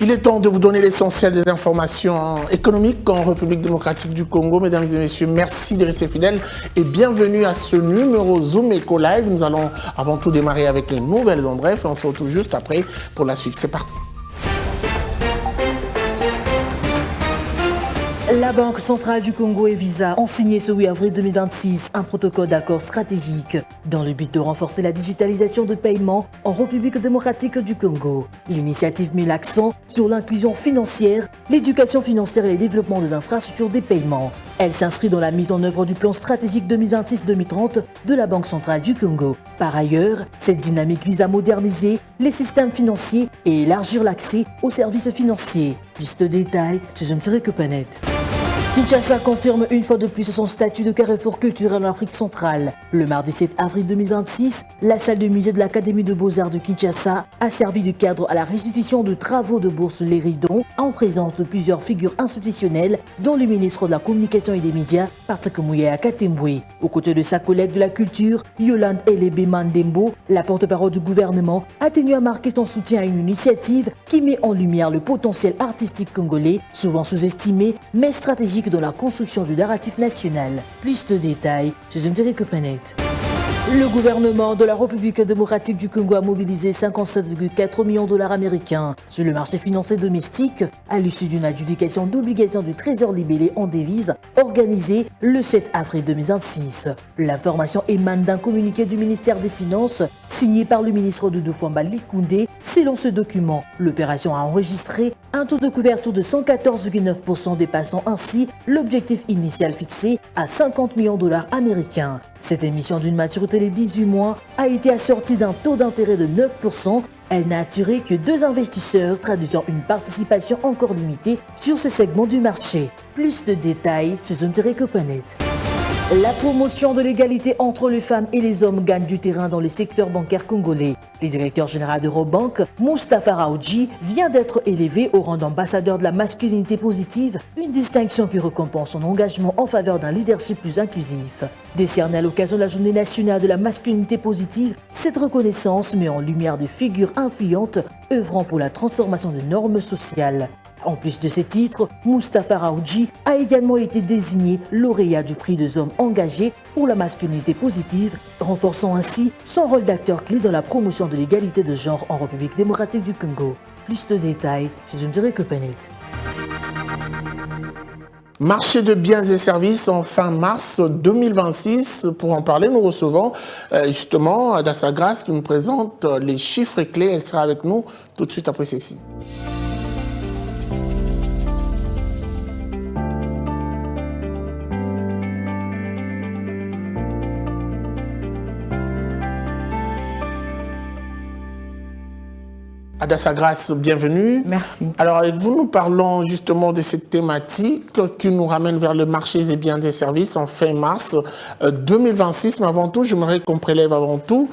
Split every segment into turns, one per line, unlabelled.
Il est temps de vous donner l'essentiel des informations économiques en République démocratique du Congo. Mesdames et messieurs, merci de rester fidèles et bienvenue à ce numéro Zoom Eco Live. Nous allons avant tout démarrer avec les nouvelles en bref et on se retrouve juste après pour la suite. C'est parti.
La Banque centrale du Congo et Visa ont signé ce 8 avril 2026 un protocole d'accord stratégique dans le but de renforcer la digitalisation de paiement en République démocratique du Congo. L'initiative met l'accent sur l'inclusion financière, l'éducation financière et le développement des infrastructures des paiements. Elle s'inscrit dans la mise en œuvre du plan stratégique 2026-2030 de la Banque centrale du Congo. Par ailleurs, cette dynamique vise à moderniser les systèmes financiers et élargir l'accès aux services financiers. Plus de détails chez Jemtiré-Copanet. Kinshasa confirme une fois de plus son statut de carrefour culturel en Afrique centrale. Le mardi 7 avril 2026, la salle de musée de l'Académie de Beaux-Arts de Kinshasa a servi de cadre à la restitution de travaux de Bourse Léridon en présence de plusieurs figures institutionnelles, dont le ministre de la Communication et des Médias, Patrick Mouya Katembwe. Aux côtés de sa collègue de la culture, Yolande Elebe Mandembo, la porte-parole du gouvernement, a tenu à marquer son soutien à une initiative qui met en lumière le potentiel artistique congolais, souvent sous-estimé, mais stratégique dans la construction du narratif national. Plus de détails chez Jemtiré-Copanet. Le gouvernement de la République démocratique du Congo a mobilisé 57,4 millions de dollars américains sur le marché financier domestique à l'issue d'une adjudication d'obligations du trésor libellé en devises organisée le 7 avril 2026. L'information émane d'un communiqué du ministère des Finances signé par le ministre Doudou Fwamba Likoundé. Selon ce document, l'opération a enregistré un taux de couverture de 114,9%, dépassant ainsi l'objectif initial fixé à 50 millions de dollars américains. Cette émission d'une maturité de 18 mois a été assortie d'un taux d'intérêt de 9%. Elle n'a attiré que 2 investisseurs, traduisant une participation encore limitée sur ce segment du marché. Plus de détails chez Jemtiré-Copanet. La promotion de l'égalité entre les femmes et les hommes gagne du terrain dans le secteur bancaire congolais. Le directeur général d'Eurobank, Moustapha Raoudji, vient d'être élevé au rang d'ambassadeur de la masculinité positive, une distinction qui récompense son engagement en faveur d'un leadership plus inclusif. Décernée à l'occasion de la Journée nationale de la masculinité positive, cette reconnaissance met en lumière des figures influentes œuvrant pour la transformation des normes sociales. En plus de ces titres, Moustapha Raoudji a également été désigné lauréat du prix des hommes engagés pour la masculinité positive, renforçant ainsi son rôle d'acteur clé dans la promotion de l'égalité de genre en République démocratique du Congo. Plus de détails chez Jemtiré-Copanet.
Marché de biens et services en fin mars 2026. Pour en parler, nous recevons justement Adassa Grace qui nous présente les chiffres clés. Elle sera avec nous tout de suite après ceci. Adassa Grace, bienvenue.
Merci.
Alors avec vous, nous parlons justement de cette thématique qui nous ramène vers le marché des biens et services en fin mars 2026. Mais avant tout, j'aimerais qu'on prélève avant tout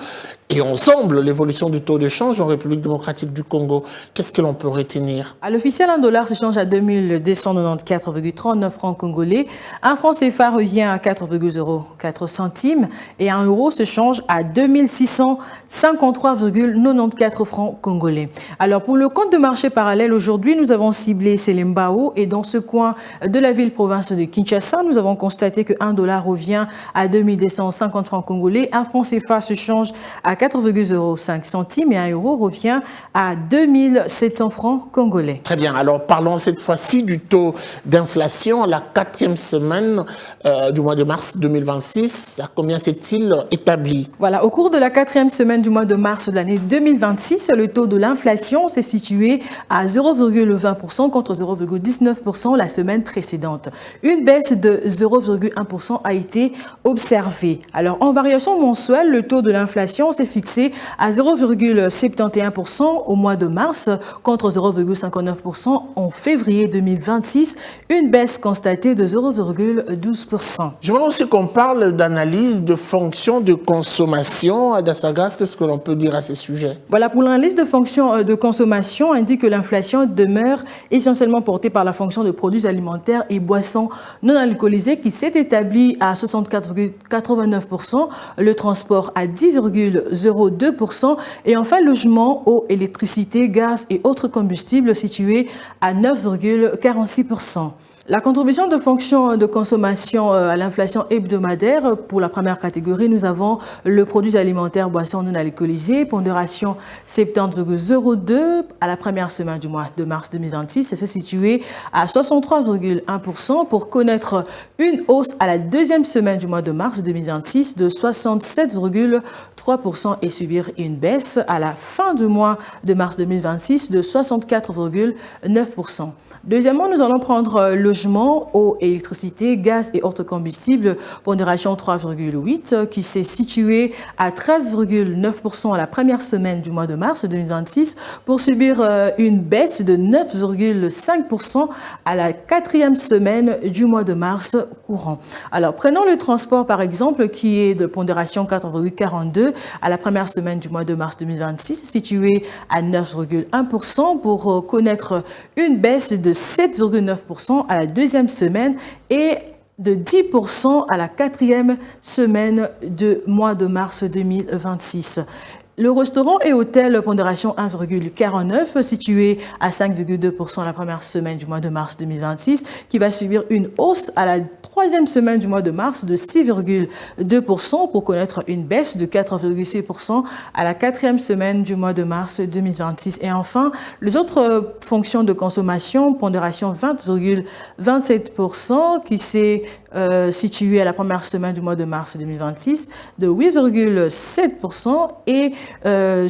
et ensemble l'évolution du taux de change en République démocratique du Congo. Qu'est-ce que l'on peut retenir?
À l'officiel, un dollar se change à 2294,39 francs congolais. Un franc CFA revient à 4,04 centimes et un euro se change à 2653,94 francs congolais. Alors pour le compte de marché parallèle, aujourd'hui, nous avons ciblé Selembao et dans ce coin de la ville-province de Kinshasa, nous avons constaté que 1 dollar revient à 2250 francs congolais. Un franc CFA se change à 4,05 centimes et un euro revient à 2700 francs congolais.
Très bien, alors parlons cette fois-ci du taux d'inflation, la 4e semaine du mois de mars 2026. À combien s'est-il établi?
Voilà, au cours de la 4e semaine du mois de mars de l'année 2026, le taux de l'inflation s'est situé à 0,20% contre 0,19% la semaine précédente. Une baisse de 0,1% a été observée. Alors en variation mensuelle, le taux de l'inflation s'est fixé à 0,71% au mois de mars contre 0,59% en février 2026, une baisse constatée de 0,12%.
J'aimerais aussi qu'on parle d'analyse de fonctions de consommation. Adassa Grace, qu'est-ce que l'on peut dire à ce sujet?
Voilà, pour l'analyse de fonctions de consommation, indique que l'inflation demeure essentiellement portée par la fonction de produits alimentaires et boissons non alcoolisés qui s'est établie à 64,89%, le transport à 10,2%, 0,02%. Et enfin, logement, eau, électricité, gaz et autres combustibles situés à 9,46%. La contribution de fonction de consommation à l'inflation hebdomadaire, pour la première catégorie, nous avons le produit alimentaire boisson non alcoolisée, pondération 70,02 à la première semaine du mois de mars 2026 et c'est situé à 63,1% pour connaître une hausse à la deuxième semaine du mois de mars 2026 de 67,3% et subir une baisse à la fin du mois de mars 2026 de 64,9%. Deuxièmement, nous allons prendre logement, eau, électricité, gaz et autres combustibles, pondération 3,8 qui s'est situé à 13,9% à la première semaine du mois de mars 2026 pour subir une baisse de 9,5% à la quatrième semaine du mois de mars courant. Alors, prenons le transport par exemple qui est de pondération 4,42 à la première semaine du mois de mars 2026 situé à 9,1% pour connaître une baisse de 7,9% à la deuxième semaine et de 10% à la quatrième semaine du mois de mars 2026. Le restaurant et hôtel, pondération 1,49, situé à 5,2% la première semaine du mois de mars 2026, qui va subir une hausse à la troisième semaine du mois de mars de 6,2% pour connaître une baisse de 4,6% à la quatrième semaine du mois de mars 2026. Et enfin, les autres fonctions de consommation, pondération 20,27%, qui s'est situé à la première semaine du mois de mars 2026 de 8,7% et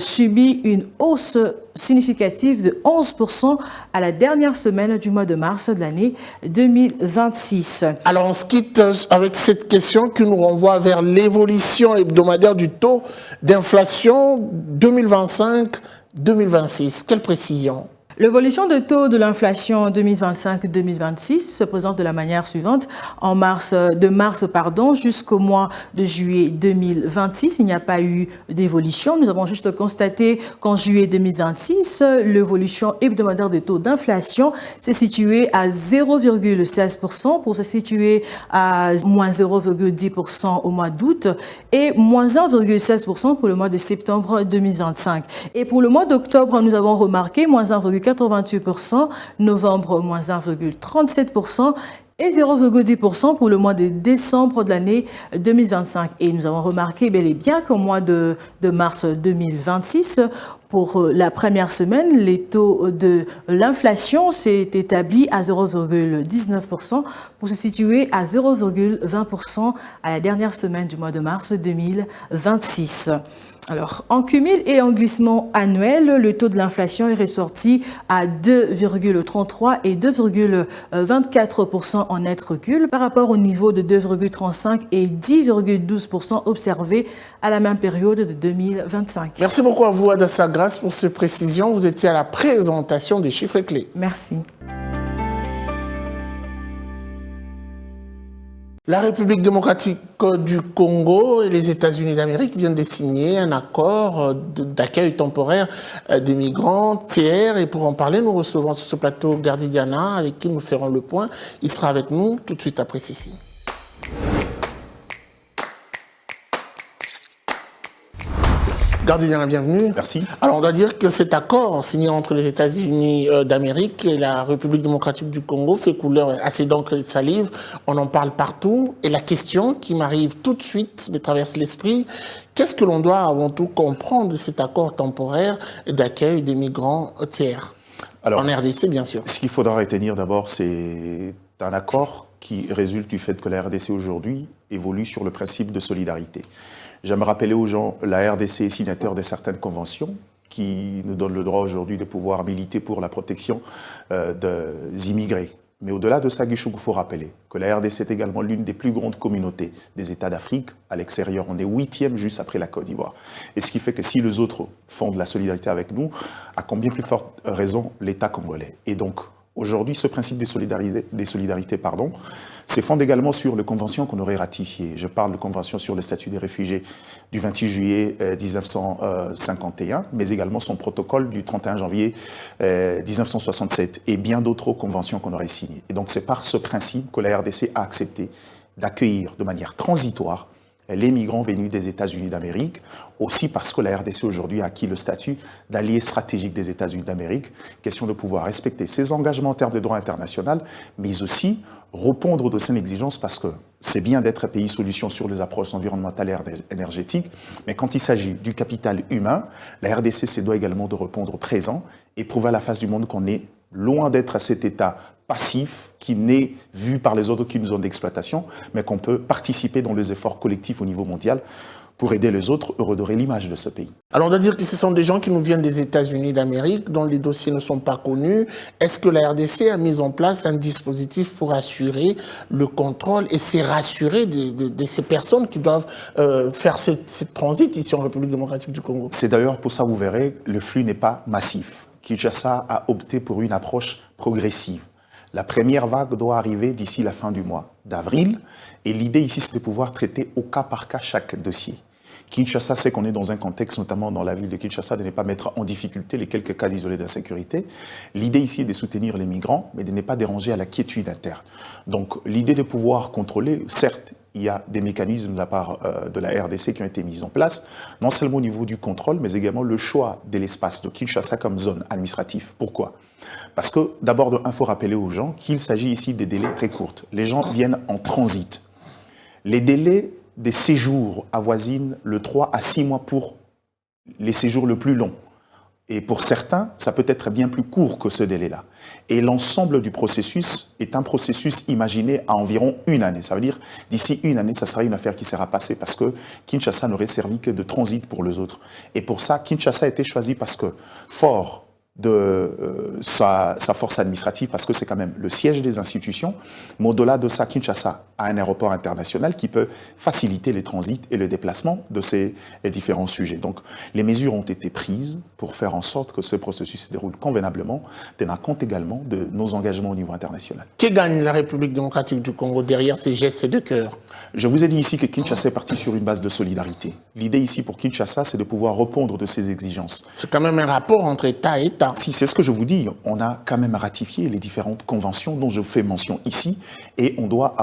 subit une hausse significative de 11% à la dernière semaine du mois de mars de l'année 2026.
Alors on se quitte avec cette question qui nous renvoie vers l'évolution hebdomadaire du taux d'inflation 2025-2026. Quelle précision ?
L'évolution de taux de l'inflation 2025-2026 se présente de la manière suivante. De mars jusqu'au mois de juillet 2026, il n'y a pas eu d'évolution. Nous avons juste constaté qu'en juillet 2026, l'évolution hebdomadaire des taux d'inflation s'est située à 0,16% pour se situer à moins 0,10% au mois d'août et moins 1,16% pour le mois de septembre 2025. Et pour le mois d'octobre, nous avons remarqué moins 1,88%, novembre moins 1,37% et 0,10% pour le mois de décembre de l'année 2025. Et nous avons remarqué bel et bien qu'au mois de mars 2026, pour la première semaine, les taux de l'inflation s'est établi à 0,19% pour se situer à 0,20% à la dernière semaine du mois de mars 2026. Alors, en cumul et en glissement annuel, le taux de l'inflation est ressorti à 2,33 et 2,24% en net recul par rapport au niveau de 2,35 et 10,12% observés à la même période de 2025.
Merci beaucoup à vous, Adassa Grace, pour ces précisions. Vous étiez à la présentation des chiffres clés.
Merci.
La République démocratique du Congo et les États-Unis d'Amérique viennent de signer un accord d'accueil temporaire des migrants tiers. Et pour en parler, nous recevons sur ce plateau Gardi Diana, avec qui nous ferons le point. Il sera avec nous tout de suite après ceci. Gardi Diana, bienvenue.
Merci.
Alors, on doit dire que cet accord signé entre les États-Unis d'Amérique et la République démocratique du Congo fait couleur assez d'encre et de salive. On en parle partout. Et la question qui m'arrive tout de suite, me traverse l'esprit, qu'est-ce que l'on doit avant tout comprendre de cet accord temporaire d'accueil des migrants tiers ? Alors, en RDC, bien sûr.
Ce qu'il faudra retenir d'abord, c'est un accord qui résulte du fait que la RDC aujourd'hui évolue sur le principe de solidarité. J'aime rappeler aux gens, la RDC est signataire de certaines conventions qui nous donnent le droit aujourd'hui de pouvoir militer pour la protection des immigrés. Mais au-delà de ça, Guichou, il faut rappeler que la RDC est également l'une des plus grandes communautés des États d'Afrique. À l'extérieur, on est 8e juste après la Côte d'Ivoire. Et ce qui fait que si les autres font de la solidarité avec nous, à combien plus forte raison l'État congolais. Et donc, aujourd'hui, ce principe des solidarités, se fonde également sur les conventions qu'on aurait ratifiées. Je parle de convention sur le statut des réfugiés du 28 juillet 1951, mais également son protocole du 31 janvier 1967 et bien d'autres conventions qu'on aurait signées. Et donc c'est par ce principe que la RDC a accepté d'accueillir de manière transitoire les migrants venus des États-Unis d'Amérique, aussi parce que la RDC aujourd'hui a acquis le statut d'allié stratégique des États-Unis d'Amérique, question de pouvoir respecter ses engagements en termes de droit international, mais aussi répondre de ces exigences parce que c'est bien d'être pays solution sur les approches environnementales et énergétiques, mais quand il s'agit du capital humain, la RDC se doit également de répondre présent et prouver à la face du monde qu'on est loin d'être à cet état passif qui n'est vu par les autres qui nous ont d'exploitation, mais qu'on peut participer dans les efforts collectifs au niveau mondial pour aider les autres à redorer l'image de ce pays.
Alors on doit dire que ce sont des gens qui nous viennent des États-Unis d'Amérique, dont les dossiers ne sont pas connus. Est-ce que la RDC a mis en place un dispositif pour assurer le contrôle et c'est rassurer de ces personnes qui doivent faire cette transit ici en République démocratique du Congo?
C'est d'ailleurs pour ça, vous verrez, le flux n'est pas massif. Kinshasa a opté pour une approche progressive. La première vague doit arriver d'ici la fin du mois d'avril et l'idée ici, c'est de pouvoir traiter au cas par cas chaque dossier. Kinshasa sait qu'on est dans un contexte, notamment dans la ville de Kinshasa, de ne pas mettre en difficulté les quelques cas isolés d'insécurité. L'idée ici est de soutenir les migrants, mais de ne pas déranger à la quiétude interne. Donc l'idée de pouvoir contrôler, certes, il y a des mécanismes de la part de la RDC qui ont été mis en place, non seulement au niveau du contrôle, mais également le choix de l'espace de Kinshasa comme zone administrative. Pourquoi ? Parce que d'abord, il faut rappeler aux gens qu'il s'agit ici des délais très courts. Les gens viennent en transit. Les délais des séjours avoisinent le 3 à 6 mois pour les séjours le plus longs. Et pour certains, ça peut être bien plus court que ce délai-là. Et l'ensemble du processus est un processus imaginé à environ 1 année. Ça veut dire, d'ici 1 année, ça sera une affaire qui sera passée parce que Kinshasa n'aurait servi que de transit pour les autres. Et pour ça, Kinshasa a été choisi parce que, fort de sa force administrative, parce que c'est quand même le siège des institutions, mais au-delà de ça, Kinshasa a un aéroport international qui peut faciliter les transits et le déplacement de ces différents sujets. Donc, les mesures ont été prises pour faire en sorte que ce processus se déroule convenablement, tenant compte également de nos engagements au niveau international.
Que gagne la République démocratique du Congo derrière ces gestes de cœur?
Je vous ai dit ici que Kinshasa est parti sur une base de solidarité. L'idée ici pour Kinshasa, c'est de pouvoir répondre de ces exigences.
C'est quand même un rapport entre État et État.
Si, c'est ce que je vous dis. On a quand même ratifié les différentes conventions dont je fais mention ici et il doit y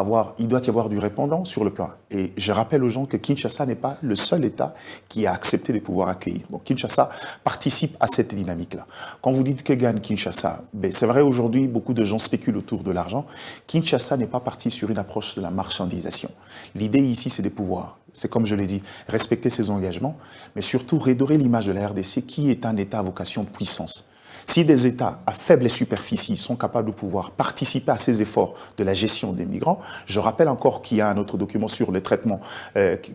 avoir du répondant sur le plan. Et je rappelle aux gens que Kinshasa n'est pas le seul État qui a accepté de pouvoir accueillir. Bon, Kinshasa participe à cette dynamique-là. Quand vous dites que gagne Kinshasa, ben c'est vrai aujourd'hui, beaucoup de gens spéculent autour de l'argent. Kinshasa n'est pas parti sur une approche de la marchandisation. L'idée ici, c'est de pouvoir, c'est comme je l'ai dit, respecter ses engagements, mais surtout redorer l'image de la RDC qui est un État à vocation de puissance. Si des États à faible superficie sont capables de pouvoir participer à ces efforts de la gestion des migrants, je rappelle encore qu'il y a un autre document sur le traitement,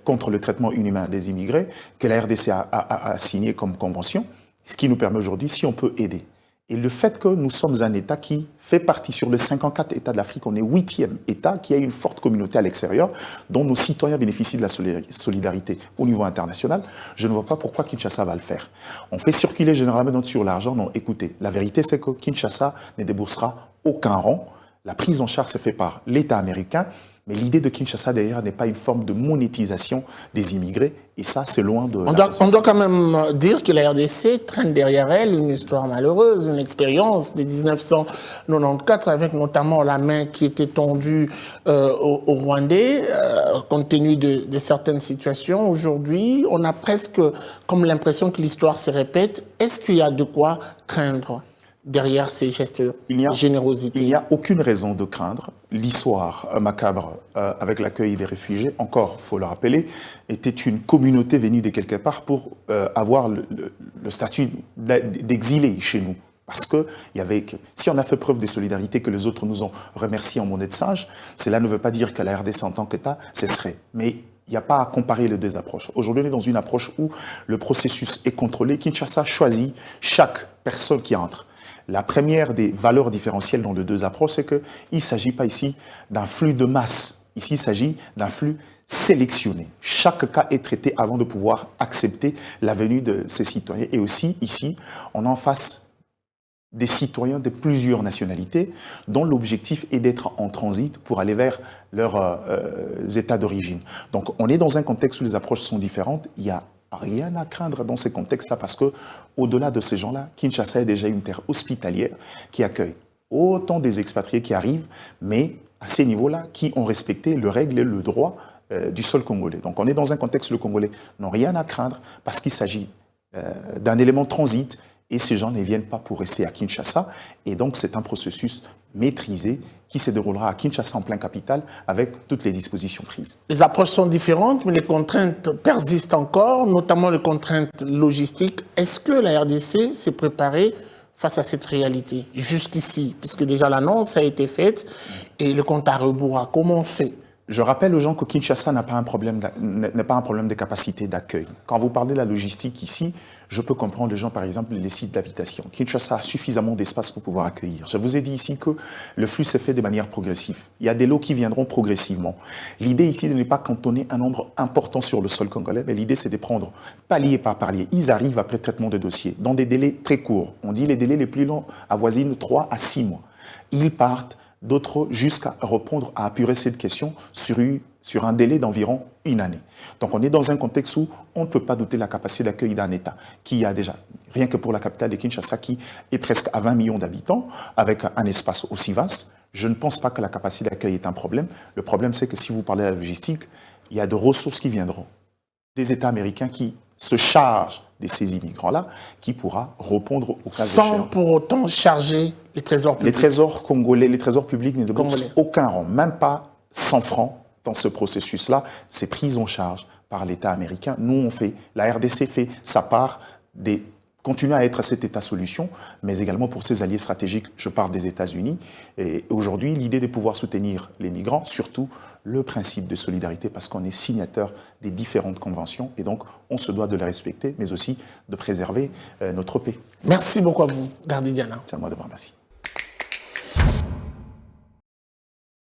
contre le traitement inhumain des immigrés que la RDC a signé comme convention, ce qui nous permet aujourd'hui, si on peut aider. Et le fait que nous sommes un État qui fait partie, sur les 54 États de l'Afrique, on est 8e État qui a une forte communauté à l'extérieur, dont nos citoyens bénéficient de la solidarité au niveau international, je ne vois pas pourquoi Kinshasa va le faire. On fait circuler généralement sur l'argent. Non, écoutez, la vérité c'est que Kinshasa ne déboursera aucun rond. La prise en charge se fait par l'État américain. Mais l'idée de Kinshasa, derrière, n'est pas une forme de monétisation des immigrés. Et ça, c'est loin de...
On doit quand même dire que la RDC traîne derrière elle une histoire malheureuse, une expérience de 1994, avec notamment la main qui était tendue aux Rwandais, compte tenu de certaines situations. Aujourd'hui, on a presque comme l'impression que l'histoire se répète. Est-ce qu'il y a de quoi craindre derrière ces gestes de générosité?
Il n'y a aucune raison de craindre. L'histoire macabre avec l'accueil des réfugiés, encore, il faut le rappeler, était une communauté venue de quelque part pour avoir le statut d'exilé chez nous. Parce que si on a fait preuve de solidarité que les autres nous ont remerciés en monnaie de singe, cela ne veut pas dire que la RDC en tant qu'État cesserait. Mais il n'y a pas à comparer les deux approches. Aujourd'hui, on est dans une approche où le processus est contrôlé. Kinshasa choisit chaque personne qui entre. La première des valeurs différentielles dans les deux approches, c'est qu'il ne s'agit pas ici d'un flux de masse. Ici, il s'agit d'un flux sélectionné. Chaque cas est traité avant de pouvoir accepter la venue de ces citoyens. Et aussi, ici, on est en face des citoyens de plusieurs nationalités dont l'objectif est d'être en transit pour aller vers leurs états d'origine. Donc, on est dans un contexte où les approches sont différentes. Il y a rien à craindre dans ces contextes-là parce que, au-delà de ces gens-là, Kinshasa est déjà une terre hospitalière qui accueille autant des expatriés qui arrivent, mais à ces niveaux-là, qui ont respecté le règle et le droit du sol congolais. Donc on est dans un contexte où les Congolais n'ont rien à craindre parce qu'il s'agit d'un élément transit et ces gens ne viennent pas pour rester à Kinshasa. Et donc c'est un processus maîtrisé qui se déroulera à Kinshasa en plein capital avec toutes les dispositions prises.
Les approches sont différentes, mais les contraintes persistent encore, notamment les contraintes logistiques. Est-ce que la RDC s'est préparée face à cette réalité jusqu'ici, puisque déjà l'annonce a été faite et le compte à rebours a commencé?
Je rappelle aux gens que Kinshasa n'est pas un problème de capacité d'accueil. Quand vous parlez de la logistique ici, je peux comprendre les gens, par exemple, les sites d'habitation. Kinshasa a suffisamment d'espace pour pouvoir accueillir. Je vous ai dit ici que le flux s'est fait de manière progressive. Il y a des lots qui viendront progressivement. L'idée ici de ne pas cantonner un nombre important sur le sol congolais, mais l'idée c'est de prendre palier par palier. Ils arrivent après traitement de dossiers dans des délais très courts. On dit les délais les plus longs avoisinent 3 à 6 mois. Ils partent, d'autres jusqu'à répondre à apurer cette question sur un délai d'environ 1 année. Donc on est dans un contexte où on ne peut pas douter de la capacité d'accueil d'un État qui a déjà, rien que pour la capitale de Kinshasa, qui est presque à 20 millions d'habitants, avec un espace aussi vaste. Je ne pense pas que la capacité d'accueil est un problème. Le problème, c'est que si vous parlez de la logistique, il y a des ressources qui viendront des États américains qui se chargent de ces immigrants-là, qui pourra répondre aux cas
sans pour autant charger les trésors publics.
Les trésors congolais, les trésors publics ne déboursent aucun rang, même pas 100 francs dans ce processus-là. C'est pris en charge par l'État américain. Nous, la RDC fait sa part continuer à être cet État solution, mais également pour ses alliés stratégiques. Je parle des États-Unis. Et aujourd'hui, l'idée de pouvoir soutenir les migrants, surtout le principe de solidarité, parce qu'on est signataire des différentes conventions, et donc on se doit de les respecter, mais aussi de préserver notre paix.
Merci beaucoup à vous, Gardy Diana.
C'est à moi de vous remercier.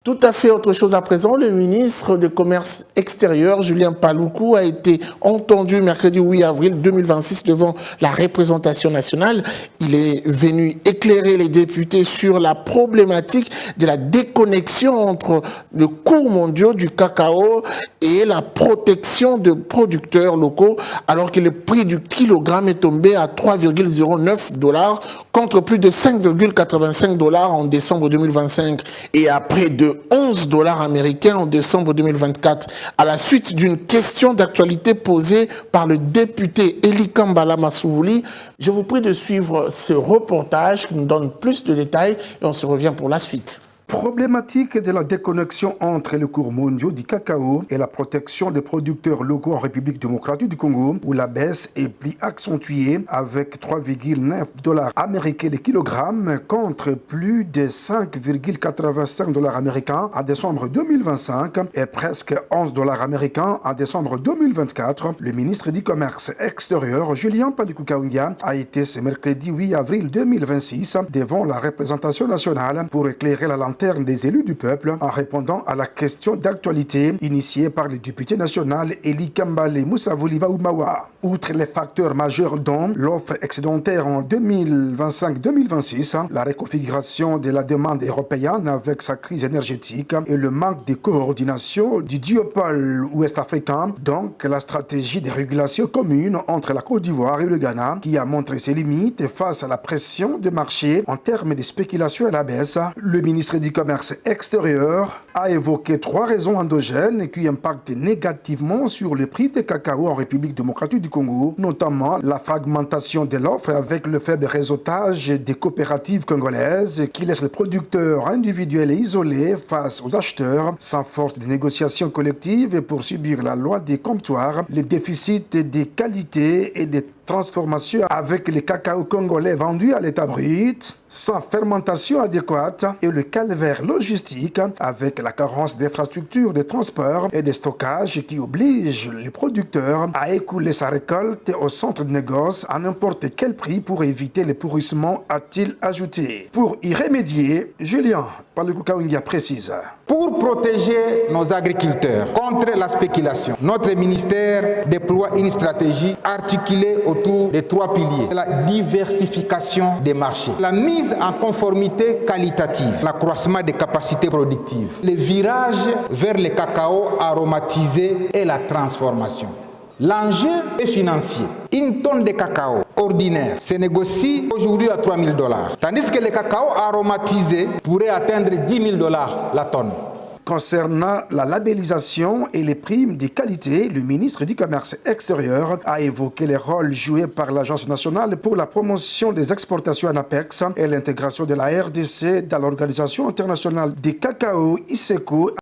Tout à fait autre chose à présent, le ministre du Commerce extérieur, Julien Paluku, a été entendu mercredi 8 avril 2026 devant la représentation nationale. Il est venu éclairer les députés sur la problématique de la déconnexion entre le cours mondial du cacao et la protection de producteurs locaux, alors que le prix du kilogramme est tombé à 3,09 $ contre plus de 5,85 $ en décembre 2025 et à près de 11 $ américains en décembre 2024, à la suite d'une question d'actualité posée par le député Eli Kambala Masouvouli. Je vous prie de suivre ce reportage qui nous donne plus de détails et on se revient pour la suite.
Problématique de la déconnexion entre les cours mondiaux du cacao et la protection des producteurs locaux en République démocratique du Congo, où la baisse est plus accentuée avec 3,9 $ américains le kilogramme contre plus de 5,85 $ américains en décembre 2025 et presque 11 $ américains en décembre 2024. Le ministre du Commerce extérieur, Julien Paluku Kahungia, a été ce mercredi 8 avril 2026 devant la représentation nationale pour éclairer la lanterne des élus du peuple en répondant à la question d'actualité initiée par le député national Eli Kambale Musavouli Vaumawa. Outre les facteurs majeurs dont l'offre excédentaire en 2025-2026, la reconfiguration de la demande européenne avec sa crise énergétique et le manque de coordination du duopole ouest-africain, donc la stratégie de régulation commune entre la Côte d'Ivoire et le Ghana qui a montré ses limites face à la pression de marché en termes de spéculation à la baisse, le ministre du Commerce extérieur a évoqué 3 raisons endogènes qui impactent négativement sur le prix des cacao en République démocratique du Congo, notamment la fragmentation de l'offre avec le faible réseautage des coopératives congolaises qui laissent les producteurs individuels et isolés face aux acheteurs sans force de négociation collective pour subir la loi des comptoirs, les déficits de qualité et des transformation avec le cacao congolais vendu à l'état brut, sans fermentation adéquate et le calvaire logistique avec la carence d'infrastructures de transport et de stockage qui oblige les producteurs à écouler sa récolte au centre de négoce à n'importe quel prix pour éviter le pourrissement, a-t-il ajouté. Pour y remédier, Julien Paluku Kahungia précise.
Pour protéger nos agriculteurs contre la spéculation, notre ministère déploie une stratégie articulée autour des 3 piliers. La diversification des marchés, la mise en conformité qualitative, l'accroissement des capacités productives, le virage vers le cacao aromatisé et la transformation. L'enjeu est financier. Une tonne de cacao ordinaire se négocie aujourd'hui à 3 000 $, tandis que le cacao aromatisé pourrait atteindre 10 000 $ la tonne.
Concernant la labellisation et les primes de qualité, le ministre du Commerce extérieur a évoqué les rôles joués par l'Agence nationale pour la promotion des exportations en APEX et l'intégration de la RDC dans l'Organisation internationale des cacao ISECO.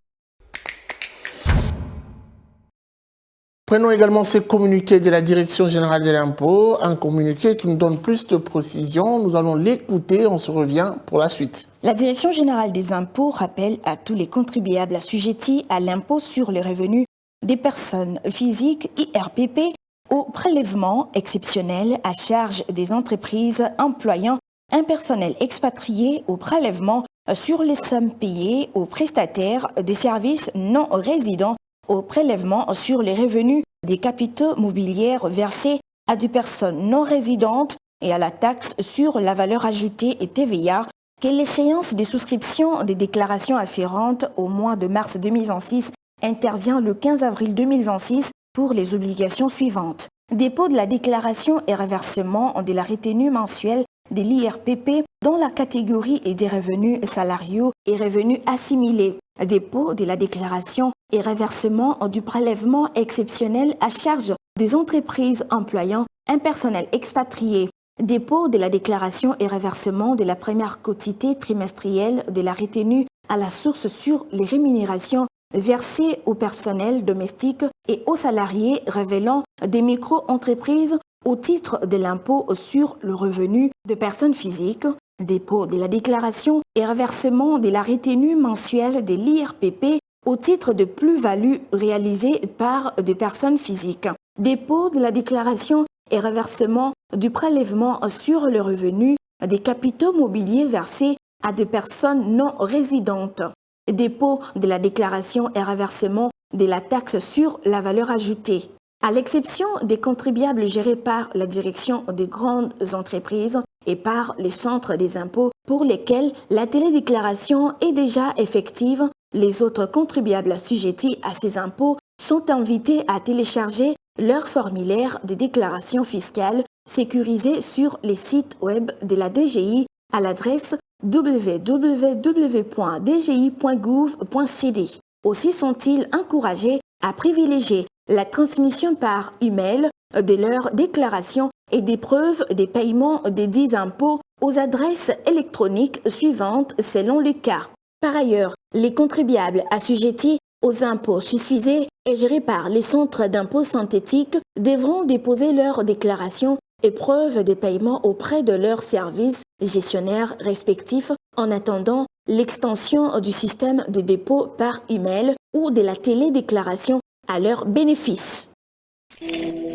Prenons également ce communiqué de la Direction générale de l'impôt, un communiqué qui nous donne plus de précisions. Nous allons l'écouter, on se revient pour la suite.
La Direction générale des impôts rappelle à tous les contribuables assujettis à l'impôt sur les revenus des personnes physiques IRPP au prélèvement exceptionnel à charge des entreprises employant un personnel expatrié au prélèvement sur les sommes payées aux prestataires des services non résidents au prélèvement sur les revenus des capitaux mobiliers versés à des personnes non résidentes et à la taxe sur la valeur ajoutée et TVA, que l'échéance de souscription des déclarations afférentes au mois de mars 2026 intervient le 15 avril 2026 pour les obligations suivantes. Dépôt de la déclaration et reversement de la retenue mensuelle de l'IRPP dans la catégorie des revenus salariaux et revenus assimilés. Dépôt de la déclaration et reversement du prélèvement exceptionnel à charge des entreprises employant un personnel expatrié. Dépôt de la déclaration et reversement de la première quotité trimestrielle de la retenue à la source sur les rémunérations versées au personnel domestique et aux salariés révélant des micro-entreprises au titre de l'impôt sur le revenu de personnes physiques. Dépôt de la déclaration et reversement de la retenue mensuelle de l'IRPP au titre de plus-value réalisée par des personnes physiques. Dépôt de la déclaration et reversement du prélèvement sur le revenu des capitaux mobiliers versés à des personnes non résidentes. Dépôt de la déclaration et reversement de la taxe sur la valeur ajoutée. À l'exception des contribuables gérés par la direction des grandes entreprises et par les centres des impôts pour lesquels la télédéclaration est déjà effective, les autres contribuables assujettis à ces impôts sont invités à télécharger leur formulaire de déclaration fiscale sécurisé sur les sites web de la DGI à l'adresse www.dgi.gouv.cd. Aussi sont-ils encouragés à privilégier la transmission par email de leurs déclarations et des preuves des paiements des dits impôts aux adresses électroniques suivantes selon le cas. Par ailleurs, les contribuables assujettis aux impôts susvisés et gérés par les centres d'impôts synthétiques devront déposer leurs déclarations et preuves des paiements auprès de leurs services gestionnaires respectifs en attendant l'extension du système de dépôt par email ou de la télédéclaration à leur bénéfice.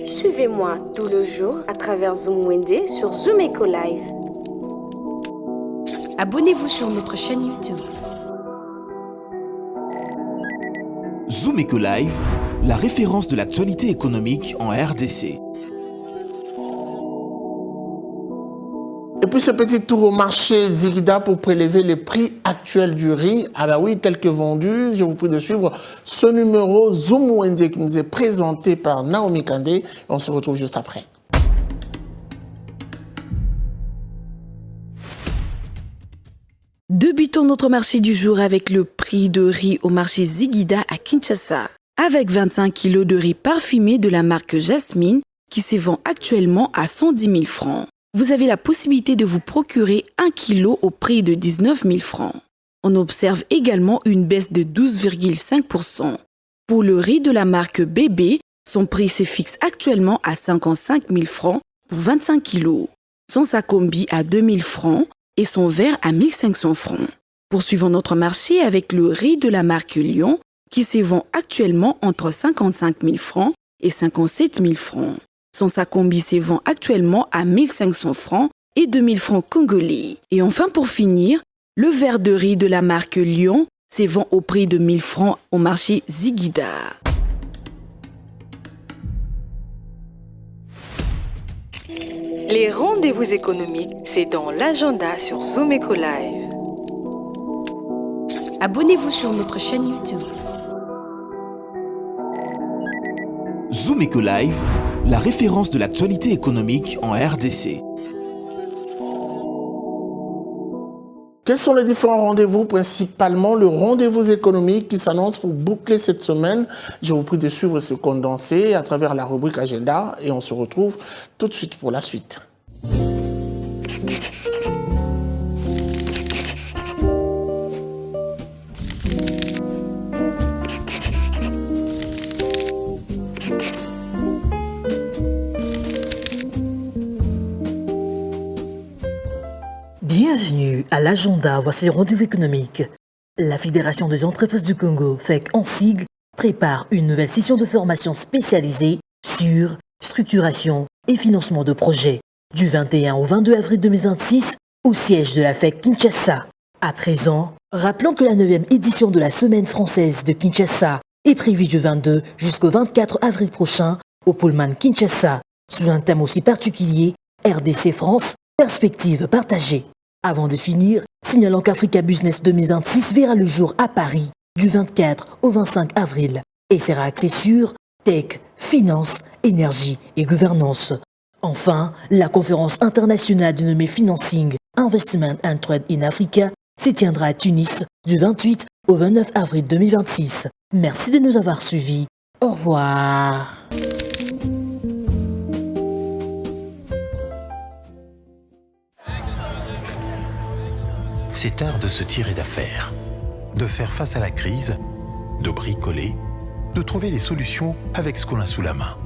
Suivez-moi tout le jour à travers Zoom Wende sur Zoom Eco Live. Abonnez-vous sur notre chaîne YouTube.
Zoom Eco Live, la référence de l'actualité économique en RDC.
Et puis ce petit tour au marché Zigida pour prélever les prix actuels du riz. Ah bah oui, tel que vendu, je vous prie de suivre ce numéro Zoom Wende qui nous est présenté par Naomi Kandé. On se retrouve juste après.
Débutons notre marché du jour avec le prix de riz au marché Zigida à Kinshasa. Avec 25 kg de riz parfumé de la marque Jasmine qui se vend actuellement à 110 000 francs. Vous avez la possibilité de vous procurer 1 kg au prix de 19 000 francs. On observe également une baisse de 12,5%. Pour le riz de la marque Bébé, son prix se fixe actuellement à 55 000 francs pour 25 kg. Son sacombi à 2 000 francs et son verre à 1 500 francs. Poursuivons notre marché avec le riz de la marque Lion qui se vend actuellement entre 55 000 francs et 57 000 francs. Son sacombi se vend actuellement à 1 500 francs et 2 000 francs congolais. Et enfin pour finir, le verre de riz de la marque Lion se vend au prix de 1 000 francs au marché Zigida.
Les rendez-vous économiques, c'est dans l'agenda sur Zoom Eco Live. Abonnez-vous sur notre chaîne YouTube.
Zoom Eco Live, la référence de l'actualité économique en RDC.
Que Quels sont les différents rendez-vous, principalement le rendez-vous économique qui s'annonce pour boucler cette semaine? Je vous prie de suivre ce condensé à travers la rubrique Agenda et on se retrouve tout de suite pour la suite.
Bienvenue à l'agenda, voici le rendez-vous économique. La Fédération des entreprises du Congo, FEC en sigle, prépare une nouvelle session de formation spécialisée sur structuration et financement de projets du 21 au 22 avril 2026 au siège de la FEC Kinshasa. À présent, rappelons que la 9e édition de la Semaine française de Kinshasa est prévue du 22 jusqu'au 24 avril prochain au Pullman Kinshasa, sous un thème aussi particulier, RDC France, perspective partagée. Avant de finir, signalons qu'Africa Business 2026 verra le jour à Paris du 24 au 25 avril et sera axé sur tech, finance, énergie et gouvernance. Enfin, la conférence internationale dénommée Financing, Investment and Trade in Africa se tiendra à Tunis du 28 au 29 avril 2026. Merci de nous avoir suivis. Au revoir.
C'est art de se tirer d'affaire, de faire face à la crise, de bricoler, de trouver des solutions avec ce qu'on a sous la main.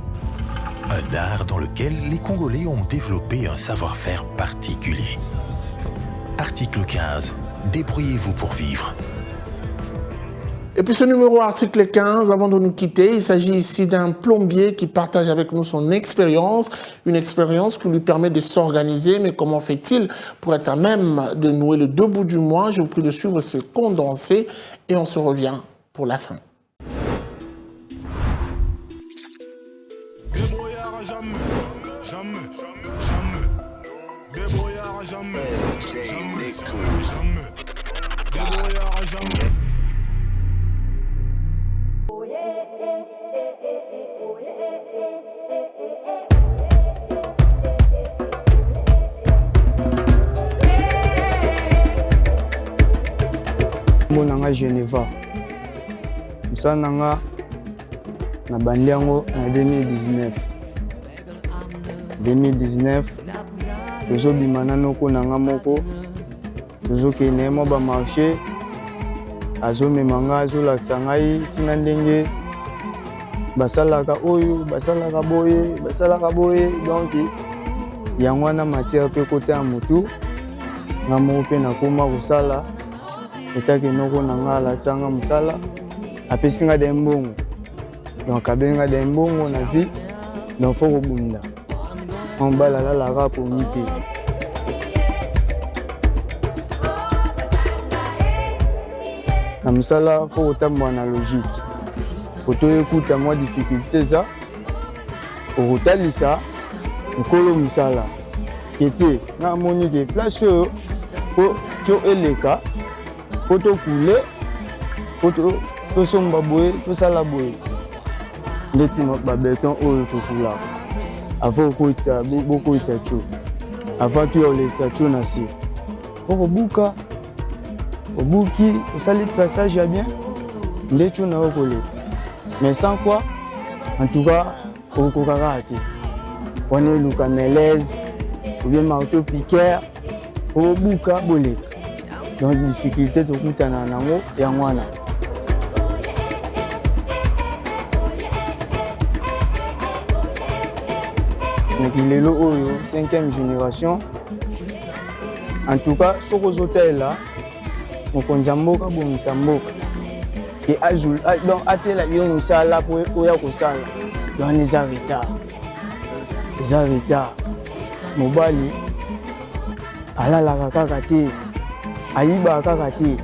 Un art dans lequel les Congolais ont développé un savoir-faire particulier. Article 15. Débrouillez-vous pour vivre.
Et puis ce numéro article 15, avant de nous quitter, il s'agit ici d'un plombier qui partage avec nous son expérience, une expérience qui lui permet de s'organiser. Mais comment fait-il pour être à même de nouer le 2 bouts du mois? Je vous prie de suivre ce condensé et on se revient pour la fin.
Nanga Geneva. Musa nanga na bandiango en 2019. 2019 tozo bimana noko nanga moko tozo kene mo ba marché azo memanga azo laksa ngai tina ndenge basalaka oyo basalaka boye donc yango na matière pe côté ya mutu nga mo pe na koma kosala etaki noko nanga alaksanga musala apesinga de mbongo donc abenga de mbongo na vie donc faut kobunda on balala la rap au mité na musala faut otambwa na logique koto ekuta mwa difficulté za okotalisa nkolo musala kete na moni ke place oyo po tio eleka poto kule poto tosomba boye tosala boye ndeti babeton oyo tokula avant koita bokoita tio avant tu olekisa tio na si faut kobuka obuki osali passage ya bien nde tio na okole mais sans quoi en tout cas okokaka ate on est luka melaise ou bien marteau piqueur obuka boleka donc difficulté tokutana nango ya mwana nekilelo oyo 5e génération en tout cas soko zotela mokonzi ya mboka bongisa mboka ke azul donc atiela yo mosala po oya kosala donc eza retard mobali alalaka kaka te ayibaka kaka te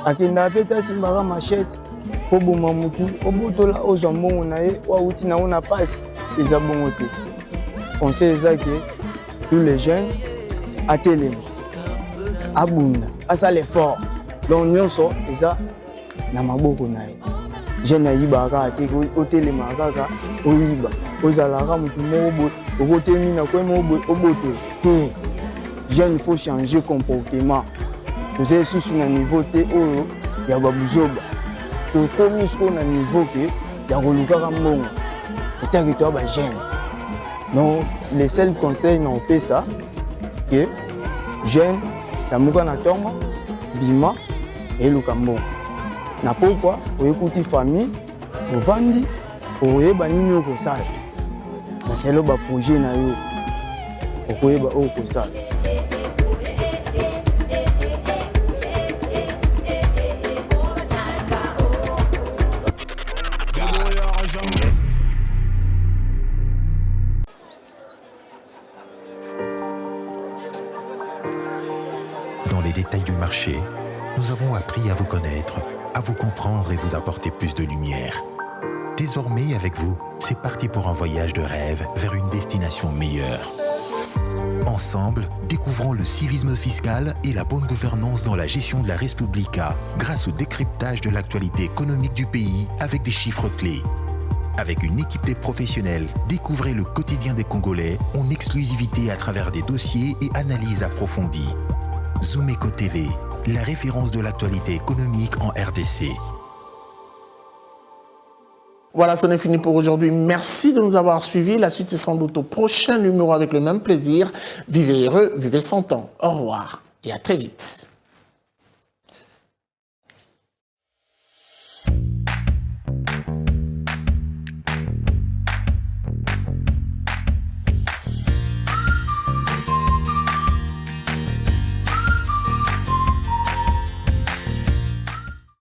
akendaka mpe te asimbaka machete po boma mutu obotola ozwa mbongo na ye wauti nango na pasi eza bongo te conseil eza ke tous les jeunes atelema abunda asala effort donc nyonso eza na maboko na ye jeune ayibaka kaka te otelemaka kaka oyiba ozalaka mutu moko boye okotemi na kwema obotola te jeune il faut changer comportement toza sous na niveau te oyo ya babuzoba tokomi siko na niveau ke ya kolukaka mbongo etaki toya bagene. Donc le seul conseil na opesa ke jeune lamuka na ntongo bima eluka mbongo na pokwa oyekuti famille ovandi oyeba nini okosala na selo baprojet na yo okoyeba oyo okosala.
Dans les détails du marché, nous avons appris à vous connaître, à vous comprendre et vous apporter plus de lumière. Désormais, avec vous, c'est parti pour un voyage de rêve vers une destination meilleure. Ensemble, découvrons le civisme fiscal et la bonne gouvernance dans la gestion de la Res Publica grâce au décryptage de l'actualité économique du pays avec des chiffres clés. Avec une équipe de professionnels, découvrez le quotidien des Congolais en exclusivité à travers des dossiers et analyses approfondies. Zoomeco TV, la référence de l'actualité économique en RDC.
Voilà, c'en est fini pour aujourd'hui. Merci de nous avoir suivis. La suite est sans doute au prochain numéro avec le même plaisir. Vivez heureux, vivez 100 ans. Au revoir et à très vite.